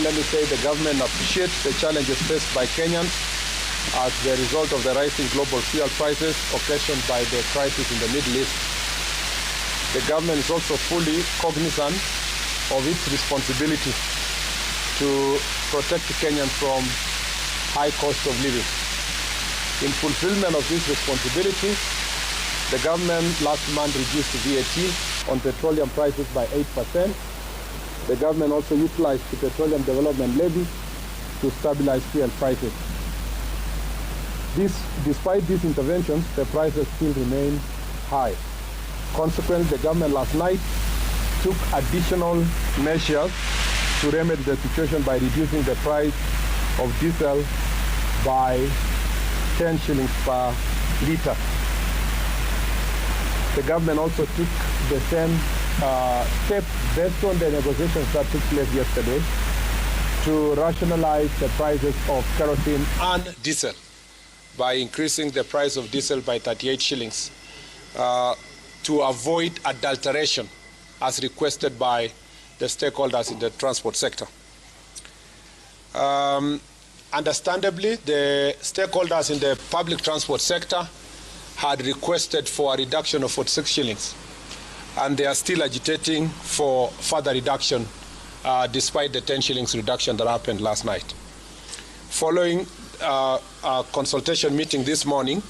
all, let me say the government appreciates the challenges faced by Kenyans as the result of the rising global fuel prices occasioned by the crisis in the Middle East. The government is also fully cognizant of its responsibility to protect Kenyans from high cost of living. In fulfillment of this responsibility, the government last month reduced VAT on petroleum prices by 8%. The government also utilized the Petroleum Development Levy to stabilize fuel prices. Despite these interventions, the prices still remain high. Consequently, the government last night took additional measures to remedy the situation by reducing the price of diesel by 10 shillings per litre. The government also took the same step based on the negotiations that took place yesterday to rationalize the prices of kerosene and diesel by increasing the price of diesel by 38 shillings to avoid adulteration as requested by the stakeholders in the transport sector. Understandably, the stakeholders in the public transport sector had requested for a reduction of 46 shillings, and they are still agitating for further reduction despite the 10 shillings reduction that happened last night. Following a consultation meeting this morning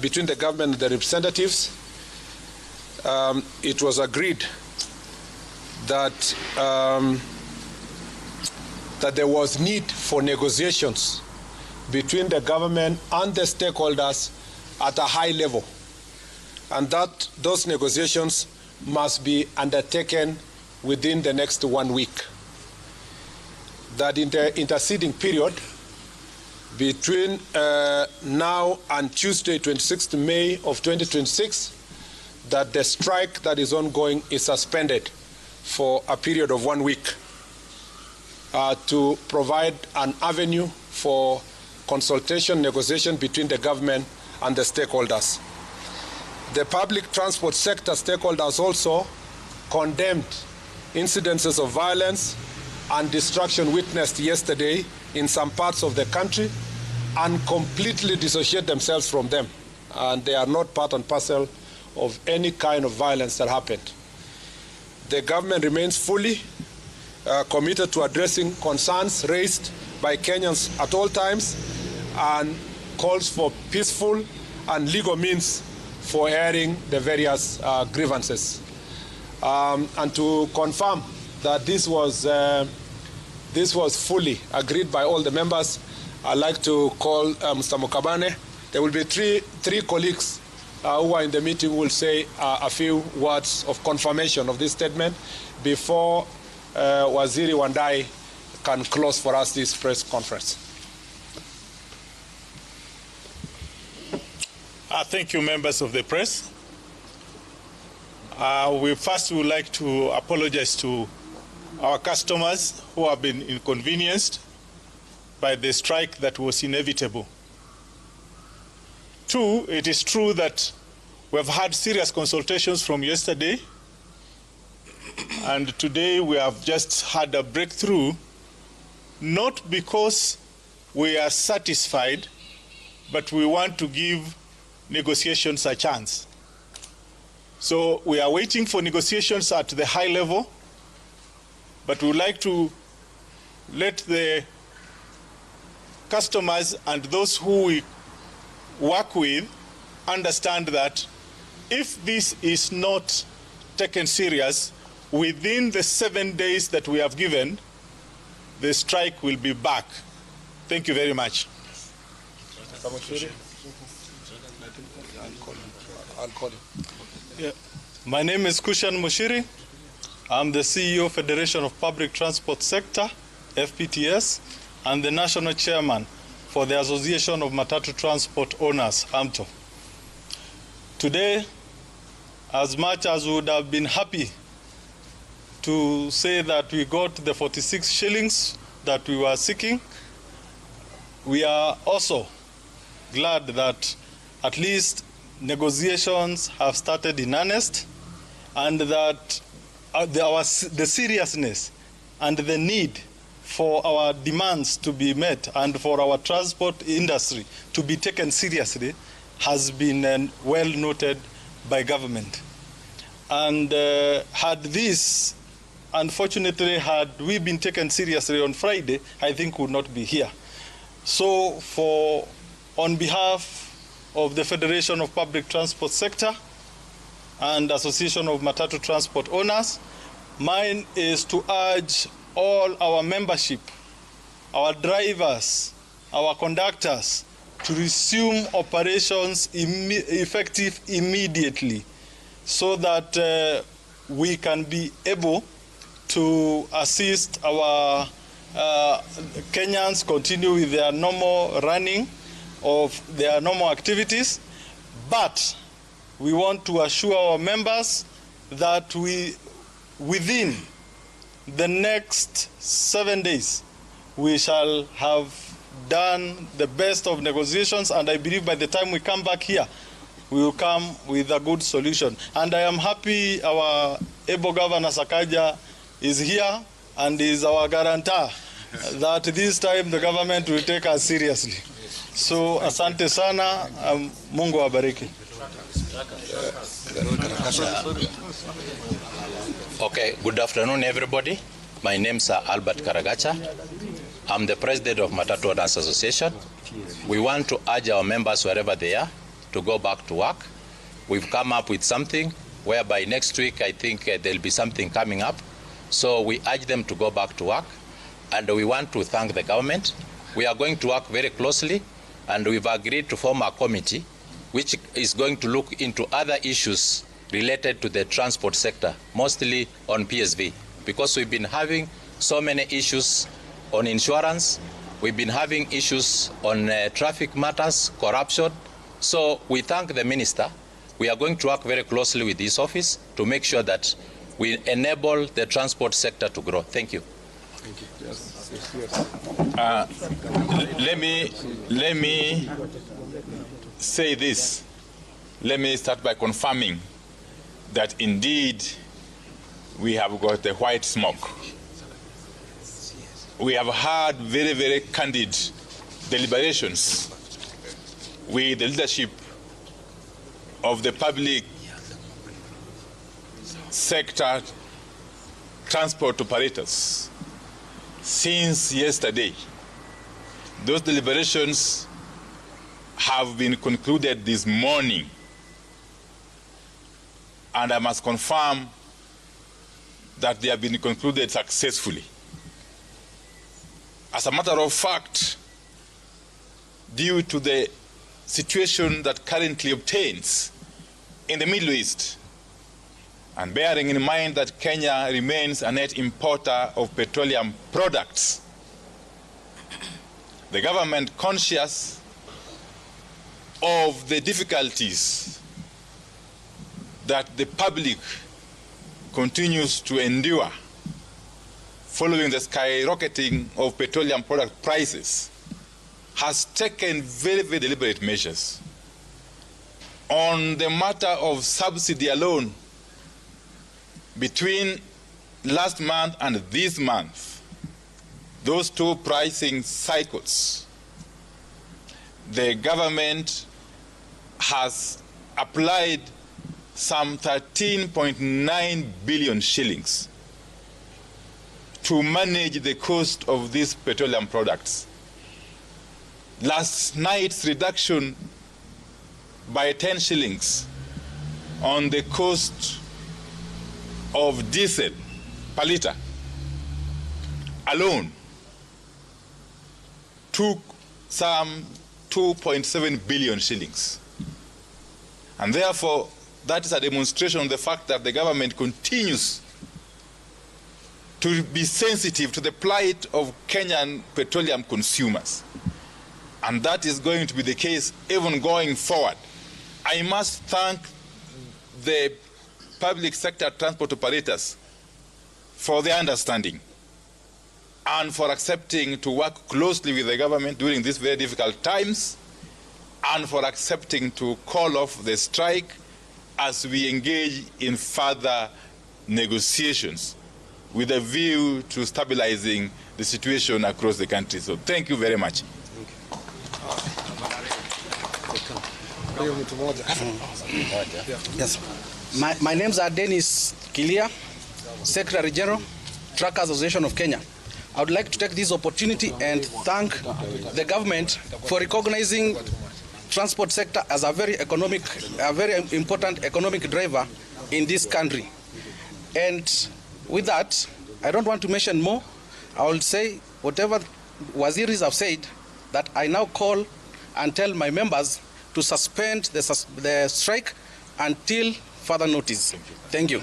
between the government and the representatives, it was agreed that that there was need for negotiations between the government and the stakeholders at a high level, and that those negotiations must be undertaken within the next 1 week. That in the interceding period between now and Tuesday, 26th May of 2026, that the strike that is ongoing is suspended for a period of 1 week to provide an avenue for consultation, negotiation between the government and the stakeholders. The public transport sector stakeholders also condemned incidences of violence and destruction witnessed yesterday in some parts of the country and completely dissociate themselves from them. And they are not part and parcel of any kind of violence that happened. The government remains fully committed to addressing concerns raised by Kenyans at all times and calls for peaceful and legal means for airing the various grievances. And to confirm that this was fully agreed by all the members, I'd like to call Mr. Mukabane. There will be three colleagues who are in the meeting who will say a few words of confirmation of this statement before Waziri Wandai can close for us this press conference. Thank you, members of the press. We first would like to apologize to our customers who have been inconvenienced by the strike that was inevitable. Two, it is true that we have had serious consultations from yesterday, and today we have just had a breakthrough, not because we are satisfied, but we want to give negotiations a chance. So we are waiting for negotiations at the high level, but we would like to let the customers and those who we work with understand that if this is not taken serious, within the 7 days that we have given, the strike will be back. Thank you very much. I'll call him. Yeah. My name is Kushan Mushiri. I'm the CEO Federation of Public Transport Sector, FPTS, and the National Chairman for the Association of Matatu Transport Owners, AMTO. Today, as much as we would have been happy to say that we got the 46 shillings that we were seeking, we are also glad that at least negotiations have started in earnest, and that the seriousness and the need for our demands to be met and for our transport industry to be taken seriously has been well noted by government. And unfortunately, had we been taken seriously on Friday, I think we would not be here. So on behalf of the Federation of Public Transport Sector and Association of Matatu Transport Owners, mine is to urge all our membership, our drivers, our conductors, to resume operations effective immediately so that we can be able to assist our Kenyans continue with their normal running of their normal activities. But we want to assure our members that within the next 7 days, we shall have done the best of negotiations, and I believe by the time we come back here, we will come with a good solution. And I am happy our able Governor Sakaja is here and is our guarantor that this time the government will take us seriously. So asante sana, Mungu awabariki. Okay, good afternoon everybody. My name is Albert Karagacha. I'm the president of Matatu Owners Association. We want to urge our members wherever they are to go back to work. We've come up with something whereby next week I think there'll be something coming up. So we urge them to go back to work, and we want to thank the government. We are going to work very closely, and we've agreed to form a committee which is going to look into other issues related to the transport sector, mostly on PSV, because we've been having so many issues on insurance, we've been having issues on traffic matters, corruption. So we thank the minister. We are going to work very closely with this office to make sure that we enable the transport sector to grow. Thank you. Thank you. Yes. Let me say this. Let me start by confirming that indeed we have got the white smoke. We have had very, very candid deliberations with the leadership of the public sector transport operators since yesterday. Those deliberations have been concluded this morning, and I must confirm that they have been concluded successfully. As a matter of fact, due to the situation that currently obtains in the Middle East, and bearing in mind that Kenya remains a net importer of petroleum products, the government, conscious of the difficulties that the public continues to endure following the skyrocketing of petroleum product prices, has taken very, very deliberate measures. On the matter of subsidy alone, between last month and this month, those two pricing cycles, the government has applied some 13.9 billion shillings to manage the cost of these petroleum products. Last night's reduction by 10 shillings on the cost of diesel per litre alone took some 2.7 billion shillings. And therefore, that is a demonstration of the fact that the government continues to be sensitive to the plight of Kenyan petroleum consumers. And that is going to be the case even going forward. I must thank the public sector transport operators for their understanding and for accepting to work closely with the government during these very difficult times, and for accepting to call off the strike as we engage in further negotiations with a view to stabilizing the situation across the country. So thank you very much. Yes. My names are Dennis Kilia, Secretary General, Truck Association of Kenya. I would like to take this opportunity and thank the government for recognizing transport sector as a very important economic driver in this country. And with that, I don't want to mention more. I will say whatever Waziris have said, that I now call and tell my members to suspend the strike until further notice. Thank you.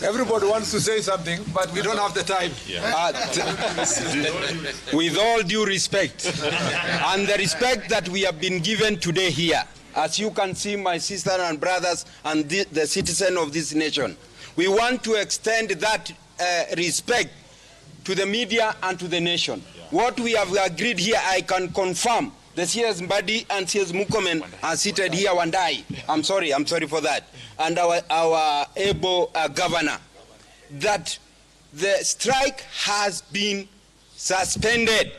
Everybody wants to say something, but we don't have the time. With all due respect, and the respect that we have been given today here, as you can see, my sisters and brothers and the citizen of this nation, we want to extend that respect to the media and to the nation. What we have agreed here, I can confirm. The CS Mbadi and CS Mukomen are seated here, Wandai. I'm sorry for that. And our able governor, that the strike has been suspended.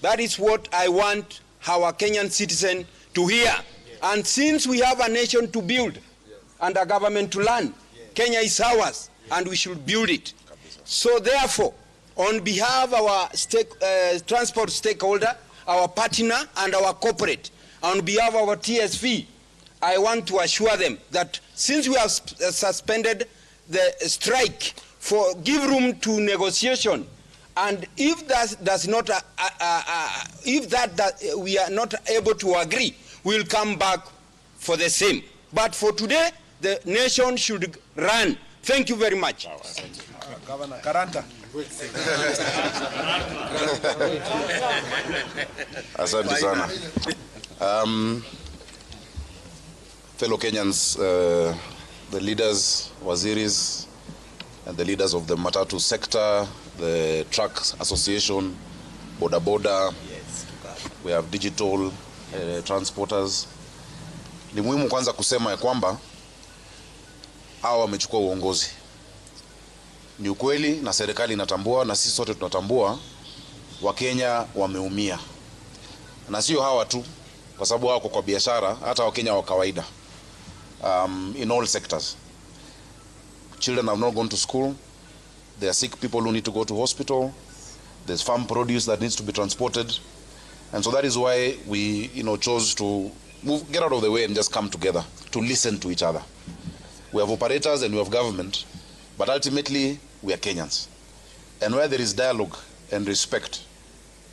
That is what I want our Kenyan citizen to hear. And since we have a nation to build and a government to run, Kenya is ours and we should build it. So therefore, on behalf of our transport stakeholder, our partner and our corporate, on behalf of our TSV, I want to assure them that since we have suspended the strike, give room to negotiation, and if we are not able to agree, we'll come back for the same. But for today, the nation should run. Thank you very much. Governor Karanta. Asante sana. Fellow Kenyans, the leaders, Waziris, and the leaders of the Matatu sector, the Truck Association, Boda Boda, we have digital transporters. Ni muhimu kwanza kusema ya kwamba hawa wamechukua uongozi. Ni ukweli na serikali inatambua na sisi sote tunatambua Wakenya wameumia. Na sio hawa tu, kwa sababu wako kwa biashara, hata Wakenya wa kawaida. In all sectors. Children have not gone to school. There are sick people who need to go to hospital. There's farm produce that needs to be transported. And so that is why we chose to get out of the way and just come together to listen to each other. We have operators and we have government, but ultimately we are Kenyans. And where there is dialogue and respect,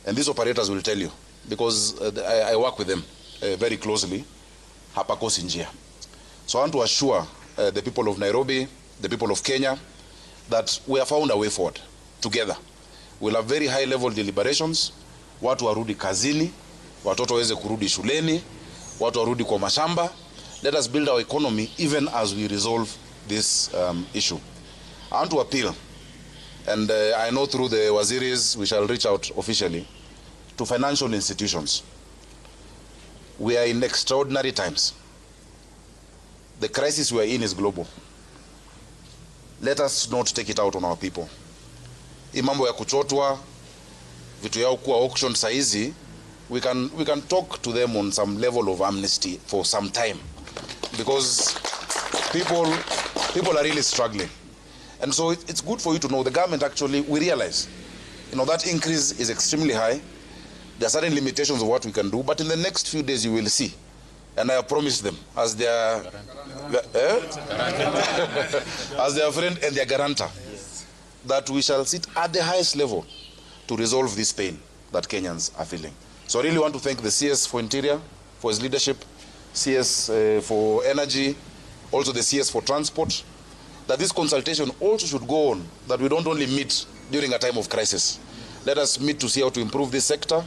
and these operators will tell you, because I work with them very closely, hapakosi njia. So I want to assure the people of Nairobi, the people of Kenya, that we have found a way forward together. We'll have very high level deliberations. Watu warudi kazini, watoto waweze kurudi shuleni, watu warudi kwa mashamba. Let us build our economy even as we resolve this issue. I want to appeal, and I know through the Waziris we shall reach out officially to financial institutions. We are in extraordinary times. The crisis we are in is global. Let us not take it out on our people. Hii mambo ya kuchotwa vitu yao kuwa auction saizi, we can talk to them on some level of amnesty for some time, because people are really struggling. And so it's good for you to know the government actually, we realize, that increase is extremely high. There are certain limitations of what we can do, but in the next few days you will see. And I have promised them as their as their friend and their guarantor, that we shall sit at the highest level to resolve this pain that Kenyans are feeling. So I really want to thank the CS for Interior, for his leadership, CS for Energy, also the CS for Transport, that this consultation also should go on, that we don't only meet during a time of crisis. Let us meet to see how to improve this sector,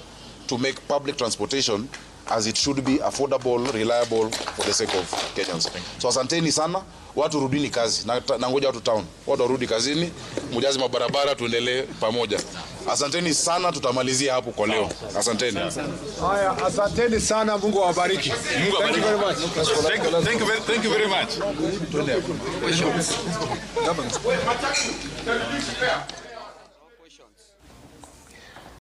to make public transportation as it should be, affordable, reliable for the sake of Kenyans. So asanteni sana, watu rudini kazi. Na ngoja watu town, watu warudi kazini, mujazi mabarabara tuendelee pamoja. Asanteni sana, tutamalizia hapo kwa leo. Asanteni. Haya, asanteni sana, Mungu awabariki. Mungu awabariki. Thank you very much.